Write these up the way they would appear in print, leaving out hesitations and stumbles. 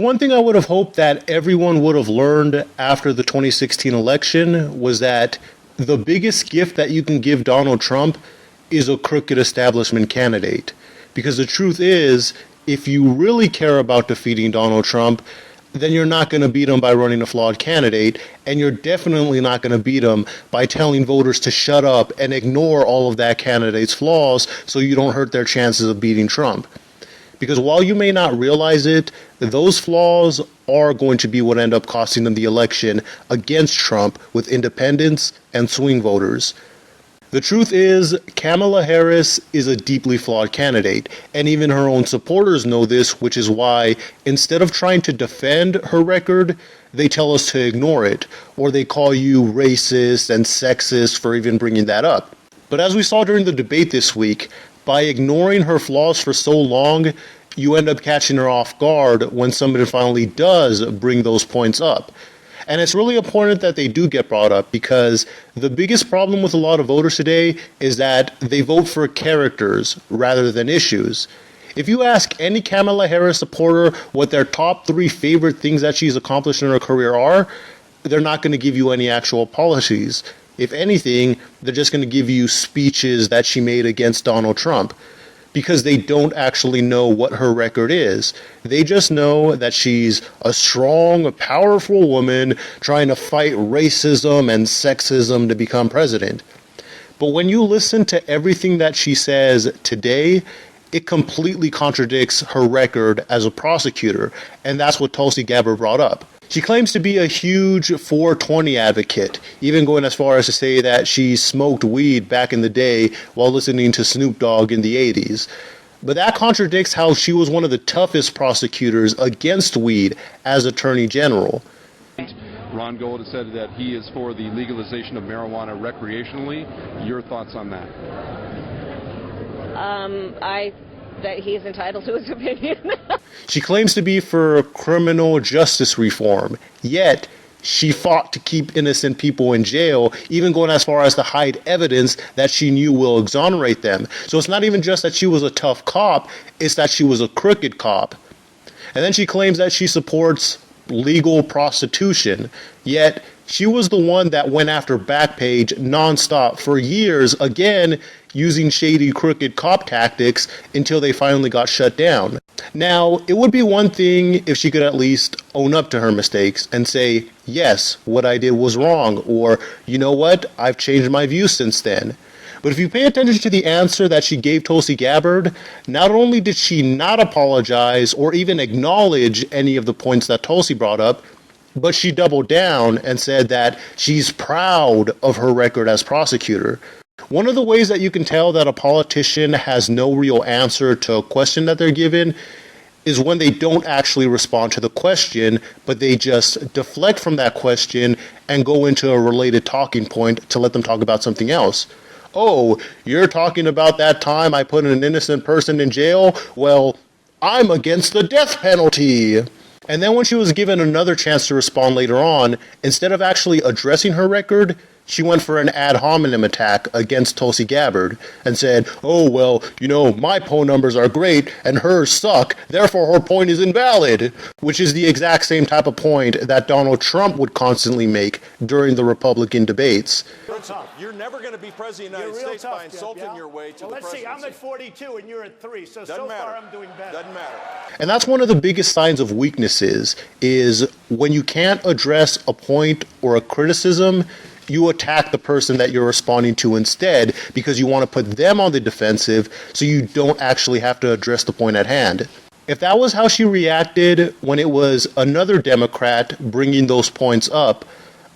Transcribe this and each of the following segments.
One thing I would have hoped that everyone would have learned after the 2016 election was that the biggest gift that you can give Donald Trump is a crooked establishment candidate. Because the truth is, if you really care about defeating Donald Trump, then you're not going to beat him by running a flawed candidate, and you're definitely not going to beat him by telling voters to shut up and ignore all of that candidate's flaws so you don't hurt their chances of beating Trump. Because while you may not realize it, those flaws are going to be what end up costing them the election against Trump with independents and swing voters. The truth is, Kamala Harris is a deeply flawed candidate, and even her own supporters know this, which is why, instead of trying to defend her record, they tell us to ignore it, or they call you racist and sexist for even bringing that up. But as we saw during the debate this week, by ignoring her flaws for so long, you end up catching her off guard when somebody finally does bring those points up. And it's really important that they do get brought up, because the biggest problem with a lot of voters today is that they vote for characters rather than issues. If you ask any Kamala Harris supporter what their top 3 favorite things that she's accomplished in her career are, they're not going to give you any actual policies. If anything, they're just going to give you speeches that she made against Donald Trump, because they don't actually know what her record is. They just know that she's a strong, powerful woman trying to fight racism and sexism to become president. But when you listen to everything that she says today, it completely contradicts her record as a prosecutor, and that's what Tulsi Gabbard brought up. She claims to be a huge 420 advocate, even going as far as to say that she smoked weed back in the day while listening to Snoop Dogg in the 80s. But that contradicts how she was one of the toughest prosecutors against weed as Attorney General. Ron Gold has said that he is for the legalization of marijuana recreationally. Your thoughts on that? That he is entitled to his opinion. She claims to be for criminal justice reform, yet she fought to keep innocent people in jail, even going as far as to hide evidence that she knew will exonerate them. So it's not even just that she was a tough cop, it's that she was a crooked cop. And then she claims that she supports legal prostitution, yet she was the one that went after Backpage nonstop for years, again, using shady, crooked cop tactics until they finally got shut down. Now, it would be one thing if she could at least own up to her mistakes and say, yes, what I did was wrong, or, you know what, I've changed my views since then. But if you pay attention to the answer that she gave Tulsi Gabbard, not only did she not apologize or even acknowledge any of the points that Tulsi brought up, but she doubled down and said that she's proud of her record as prosecutor. One of the ways that you can tell that a politician has no real answer to a question that they're given is when they don't actually respond to the question, but they just deflect from that question and go into a related talking point to let them talk about something else. Oh, you're talking about that time I put an innocent person in jail? Well, I'm against the death penalty. And then when she was given another chance to respond later on, instead of actually addressing her record, she went for an ad hominem attack against Tulsi Gabbard and said, oh, well, you know, my poll numbers are great and hers suck, therefore her point is invalid, which is the exact same type of point that Donald Trump would constantly make during the Republican debates. You're never going to be president of the United States by insulting your way to the presidency. Let's see, I'm at 42 and you're at 3, so far I'm doing better. Doesn't matter. And that's one of the biggest signs of weaknesses, is when you can't address a point or a criticism, you attack the person that you're responding to instead because you want to put them on the defensive so you don't actually have to address the point at hand. If that was how she reacted when it was another Democrat bringing those points up,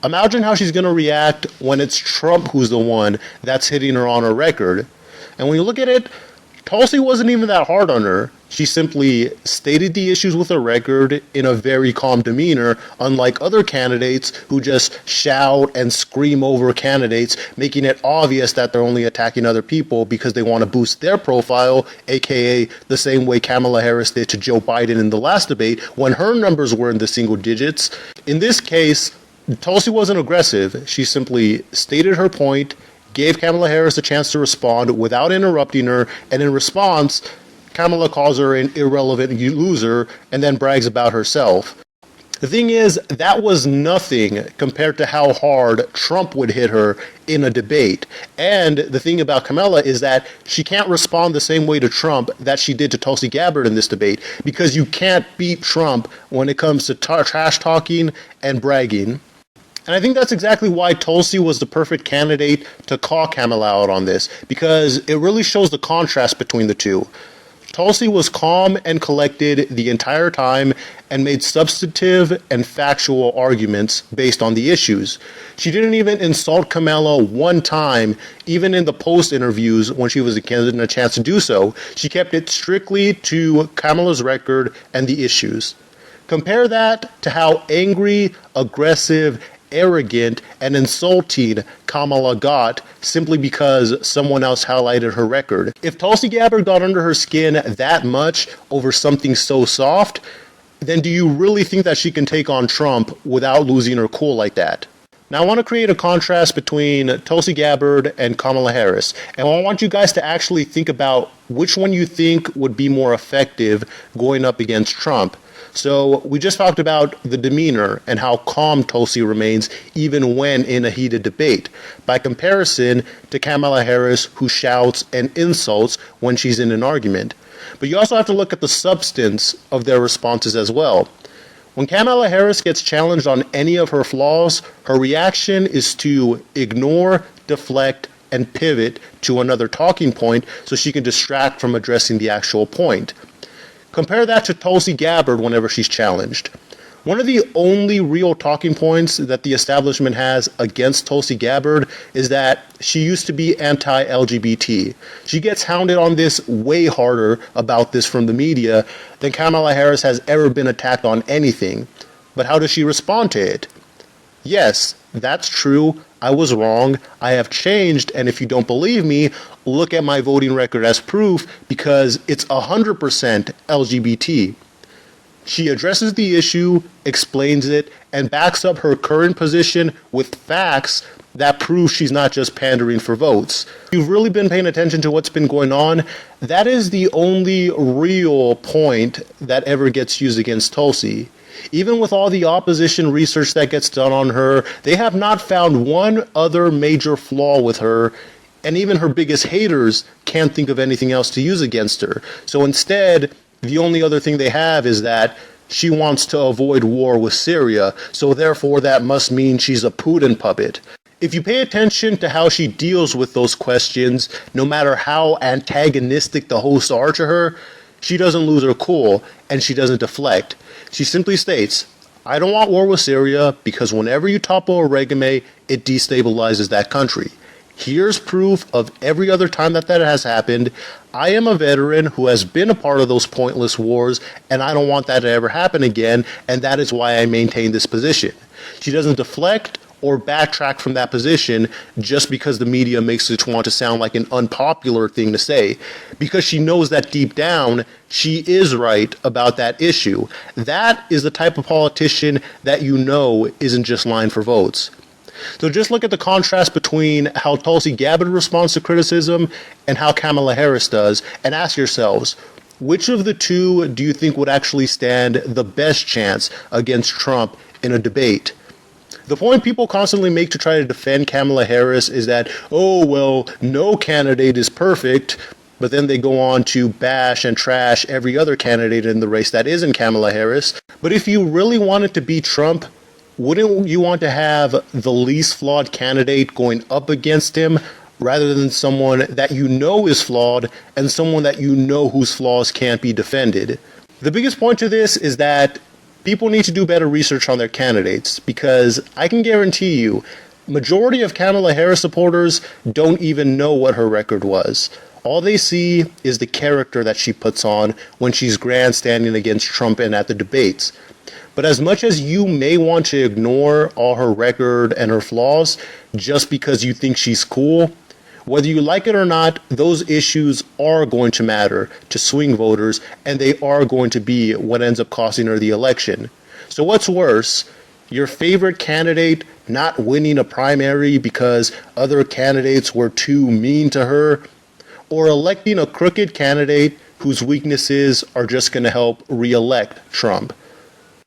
imagine how she's going to react when it's Trump who's the one that's hitting her on her record. And when you look at it, Tulsi wasn't even that hard on her. She simply stated the issues with her record in a very calm demeanor, unlike other candidates who just shout and scream over candidates, making it obvious that they're only attacking other people because they want to boost their profile, aka the same way Kamala Harris did to Joe Biden in the last debate when her numbers were in the single digits. In this case, Tulsi wasn't aggressive. She simply stated her point, gave Kamala Harris a chance to respond without interrupting her, and in response, Kamala calls her an irrelevant loser and then brags about herself. The thing is, that was nothing compared to how hard Trump would hit her in a debate. And the thing about Kamala is that she can't respond the same way to Trump that she did to Tulsi Gabbard in this debate, because you can't beat Trump when it comes to trash talking and bragging. And I think that's exactly why Tulsi was the perfect candidate to call Kamala out on this, because it really shows the contrast between the two. Tulsi was calm and collected the entire time and made substantive and factual arguments based on the issues. She didn't even insult Kamala one time, even in the post interviews when she was given a chance to do so. She kept it strictly to Kamala's record and the issues. Compare that to how angry, aggressive, arrogant, and insulting Kamala got simply because someone else highlighted her record. If Tulsi Gabbard got under her skin that much over something so soft, then do you really think that she can take on Trump without losing her cool like that? Now, I want to create a contrast between Tulsi Gabbard and Kamala Harris, and I want you guys to actually think about which one you think would be more effective going up against Trump. So we just talked about the demeanor and how calm Tulsi remains even when in a heated debate, by comparison to Kamala Harris, who shouts and insults when she's in an argument. But you also have to look at the substance of their responses as well. When Kamala Harris gets challenged on any of her flaws, her reaction is to ignore, deflect, and pivot to another talking point so she can distract from addressing the actual point. Compare that to Tulsi Gabbard whenever she's challenged. One of the only real talking points that the establishment has against Tulsi Gabbard is that she used to be anti-LGBT. She gets hounded on this way harder about this from the media than Kamala Harris has ever been attacked on anything. But how does she respond to it? Yes, that's true. I was wrong. I have changed, and if you don't believe me, look at my voting record as proof, because it's 100% LGBT. She addresses the issue, explains it, and backs up her current position with facts that prove she's not just pandering for votes. If you've really been paying attention to what's been going on, that is the only real point that ever gets used against Tulsi. Even with all the opposition research that gets done on her, they have not found one other major flaw with her, and even her biggest haters can't think of anything else to use against her. So instead, the only other thing they have is that she wants to avoid war with Syria, so therefore that must mean she's a Putin puppet. If you pay attention to how she deals with those questions, no matter how antagonistic the hosts are to her, she doesn't lose her cool, and she doesn't deflect. She simply states, I don't want war with Syria because whenever you topple a regime, it destabilizes that country. Here's proof of every other time that has happened. I am a veteran who has been a part of those pointless wars, and I don't want that to ever happen again, and that is why I maintain this position. She doesn't deflect or backtrack from that position just because the media makes it want to sound like an unpopular thing to say, because she knows that deep down she is right about that issue. That is the type of politician that you know isn't just lying for votes. So just look at the contrast between how Tulsi Gabbard responds to criticism and how Kamala Harris does, and ask yourselves, which of the two do you think would actually stand the best chance against Trump in a debate? The point people constantly make to try to defend Kamala Harris is that, oh, well, no candidate is perfect, but then they go on to bash and trash every other candidate in the race that isn't Kamala Harris. But if you really wanted to beat Trump, wouldn't you want to have the least flawed candidate going up against him rather than someone that you know is flawed and someone that you know whose flaws can't be defended? The biggest point to this is that people need to do better research on their candidates, because I can guarantee you, majority of Kamala Harris supporters don't even know what her record was. All they see is the character that she puts on when she's grandstanding against Trump and at the debates. But as much as you may want to ignore all her record and her flaws just because you think she's cool, whether you like it or not, those issues are going to matter to swing voters, and they are going to be what ends up costing her the election. So what's worse, your favorite candidate not winning a primary because other candidates were too mean to her, or electing a crooked candidate whose weaknesses are just going to help reelect Trump.